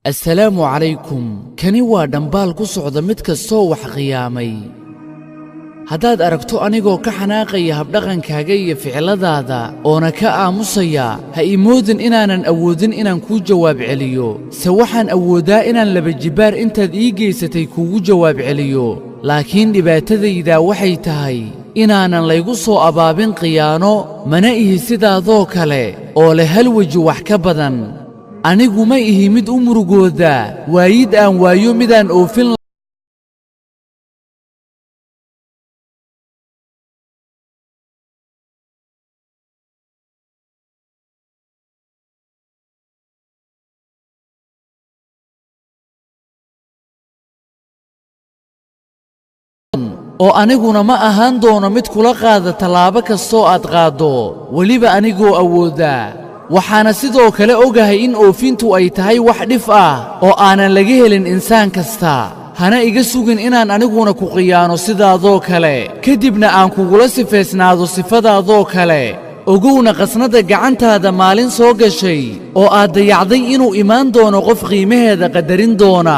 السلام عليكم كني waa dhambaal ku socda mid kastoo wax qiyaamay haddaad aragto anigoo ka xanaaqaya habdhaqankaaga iyo ficiladaada oona ka aamusaya ha imoodin inaanan awoodin inaan kuu jawaab celiyo se waxaan awoodaa inaan laba jibaar intaad ii geysatay kuugu jawaab celiyo laakiin dhibaatadayda waxay tahay inaanan laygu soo abaabin khiyaano mana ihi sidaadoo kale oo leh hal weji wax ka badan anigu ma ihi mid u murugooda waayid aan waayo midaan oofin oo aniguna ma ahaan doono mid kula qaada tallaabo kastoo aad qaaddo weliba anigoo awooda waxaana sidoo kale ogahay in oofintu ay tahay wax dhif ah oo aanan laga helin insaan kasta hana iga sugin inaan aniguna ku khiyaano sidaadoo kale kadibna aan kugula sifaysnaado sifadaadoo kale ogowna qasnada gacantaada maalin soo gashay oo aad dayacday inuu imaan doono qof qiimaheeda qadarin doona